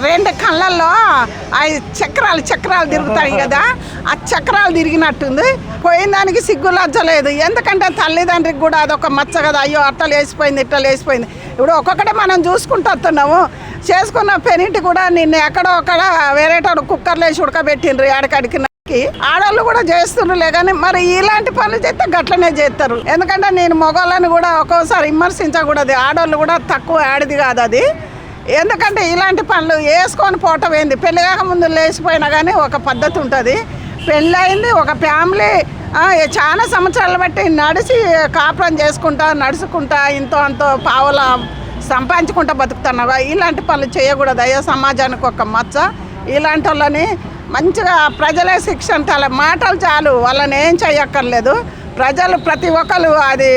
రెండు కళ్ళల్లో అవి చక్రాలు తిరుగుతాయి కదా, ఆ చక్రాలు తిరిగినట్టుంది. పోయిన దానికి సిగ్గు లజ్జలేదు. ఎందుకంటే తల్లిదండ్రికి కూడా అదొక మచ్చ కదా, అయ్యో అట్లా లేచిపోయింది ఇట్లా లేచిపోయింది. ఇప్పుడు ఒక్కొక్కటి మనం చూసుకుంటూ వస్తున్నాము. చేసుకున్న పెనింటి కూడా నిన్న ఎక్కడో అక్కడ వేరేటోడు కుక్కర్లు వేసి ఉడకబెట్టిండ్రు ఆడకాడికి. ఆడవాళ్ళు కూడా చేస్తుండ్రులే, కానీ మరి ఇలాంటి పనులు చేస్తే గట్లనే చేస్తారు. ఎందుకంటే నేను మగవాళ్ళని కూడా ఒక్కోసారి విమర్శించకూడదు. ఆడవాళ్ళు కూడా తక్కువ ఆడిది కాదు అది. ఎందుకంటే ఇలాంటి పనులు వేసుకొని పోవటం ఏంది, పెళ్ళి కాకముందు లేచిపోయినా కానీ ఒక పద్ధతి ఉంటుంది. పెళ్ళి అయింది, ఒక ఫ్యామిలీ చాలా సంవత్సరాలు బట్టి నడిచి కాపురం చేసుకుంటా నడుచుకుంటా ఇంతో అంతో పావుల సంపాదించుకుంటా బతుకుతున్నావా. ఇలాంటి పనులు చేయకూడదు. అయ్యో సమాజానికి ఒక మచ్చ. ఇలాంటి వాళ్ళని మంచిగా ప్రజలే శిక్షణ మాటలు చాలు, వాళ్ళని ఏం చేయక్కర్లేదు. ప్రజలు ప్రతి ఒక్కరు అది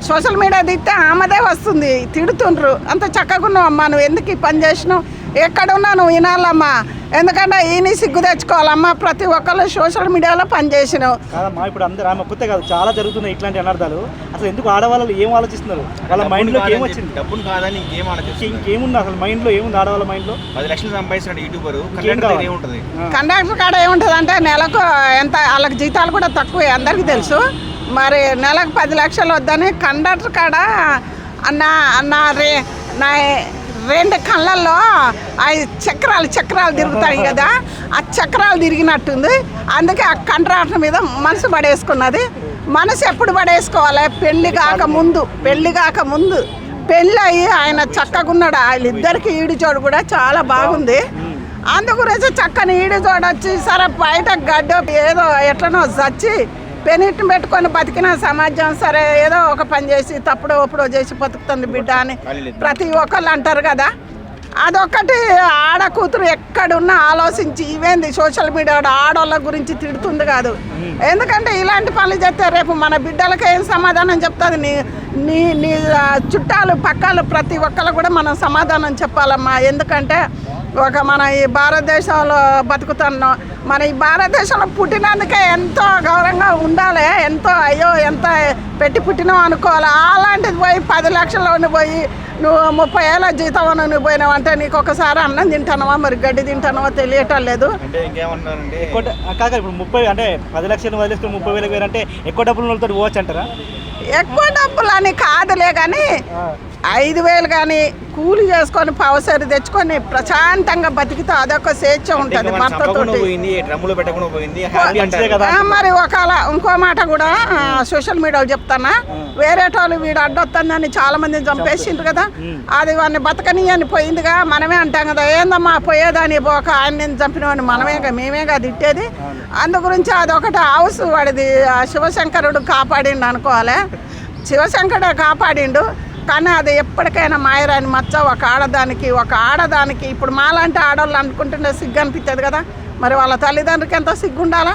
సోషల్ మీడియా తిట్టే ఆమెదే వస్తుంది, తిడుతుండ్రు. అంత చక్కగా ఉన్నావు అమ్మా, నువ్వు ఎందుకు ఈ పని చేసినావు, ఎక్కడున్నా నువ్వు వినాలమ్మా. ఎందుకంటే ఈయన సిగ్గు తెచ్చుకోవాలమ్మా. ప్రతి ఒక్కరు సోషల్ మీడియాలో పని చేసినావు కాదమ్మా. ఇప్పుడు అందరూ ఆమె కొత్త కాదు, చాలా జరుగుతున్నాయి ఇట్లాంటి అనర్థాలు. అసలు ఎందుకు ఆడవాళ్ళు ఏం ఆలోచిస్తున్నారు? వాళ్ళ మైండ్లో ఏమొచ్చింది? డబ్బులు కాదని ఇంకేం ఆలోచిస్తుంది? ఇంకేముంది అసలు మైండ్లో ఏముంది? ఆడవాళ్ళ మైండ్లో 10 లక్షలు సంపాదిస్తున్నాడు యూట్యూబర్, ఏముంటుంది? కండక్టర్ కాడ ఏముంటుంది అంటే నెలకు ఎంత, వాళ్ళకి జీతాలు కూడా తక్కువే అందరికీ తెలుసు. మరి నెలకు 10 లక్షలు వద్దని కండక్టర్ కాడ నా రెండు కళ్ళల్లో అవి చక్రాలు తిరుగుతాయి కదా, ఆ చక్రాలు తిరిగినట్టుంది. అందుకే ఆ కంట్రాక్టర్ మీద మనసు పడేసుకున్నది. మనసు ఎప్పుడు పడేసుకోవాలి? పెళ్ళి కాకముందు పెళ్ళి అయ్యి ఆయన చక్కగున్నాడు. వాళ్ళిద్దరికి ఈడు జోడు కూడా చాలా బాగుంది. అందుగురించి చక్కని ఈడు జోడు వచ్చి సరే బయట గడ్డ ఏదో ఎట్లనో చచ్చి పెనిట్ని పెట్టుకొని బతికిన సమాజం సరే ఏదో ఒక పని చేసి తప్పుడో ఒప్పుడో చేసి బతుకుతుంది బిడ్డ అని ప్రతి ఒక్కళ్ళు అంటారు కదా. అదొక్కటి ఆడ కూతురు ఎక్కడున్నా ఆలోచించి ఇవేంది సోషల్ మీడియా ఆడవాళ్ళ గురించి తిడుతుంది కాదు. ఎందుకంటే ఇలాంటి పనులు చేస్తే రేపు మన బిడ్డలకి ఏం సమాధానం చెప్తుంది? నీ చుట్టాలు పక్కలు ప్రతి ఒక్కరు కూడా మనం సమాధానం చెప్పాలమ్మా. ఎందుకంటే మన ఈ భారతదేశంలో బతుకుతున్నాం. మన ఈ భారతదేశంలో పుట్టినందుకే ఎంతో గౌరవంగా ఉండాలి. ఎంతో అయ్యో ఎంత పెట్టి పుట్టినావు అనుకోవాలి. అలాంటిది పోయి 10 లక్షల్లో పోయి నువ్వు 30 ఏళ్ళ జీతం నువ్వు పోయినావు అంటే నీకు ఒకసారి అన్నం తింటానవా మరి గడ్డి తింటానవా తెలియటం లేదు. కాక ఇప్పుడు 30 అంటే 10 లక్షలు వదిలేసుకుని 30,000 వేరు అంటే ఎక్కువ డబ్బులు పోవచ్చు అంటారా? ఎక్కువ డబ్బులు అని కాదులే, కానీ 5,000 కానీ కూలి చేసుకొని పవసరి తెచ్చుకొని ప్రశాంతంగా బతికితే అదొక స్వేచ్ఛ ఉంటుంది భర్తతో. మరి ఒకవేళ ఇంకో మాట కూడా సోషల్ మీడియాలో చెప్తానా, వేరేటోళ్ళు వీడు అడ్డొస్తుందని చాలా మందిని చంపేసిండ్రు కదా. అది వాడిని బతకని అని పోయిందిగా. మనమే అంటాం కదా ఏందమ్మా పోయేదాన్ని పోక ఆయన చంపినవాడిని మేమేగా తిట్టేది. అందు గురించి అదొకటి హౌస్ వాడిది శివశంకరుడు కాపాడిండు అనుకోవాలి. శివశంకరుడు కాపాడిండు, కానీ అది ఎప్పటికైనా మాయరాని మచ్చ ఒక ఆడదానికి. ఇప్పుడు మాలాంటి ఆడవాళ్ళు అనుకుంటుంటే సిగ్గు అనిపిస్తుంది కదా, మరి వాళ్ళ తల్లిదండ్రులకి ఎంతో సిగ్గు ఉండాలా.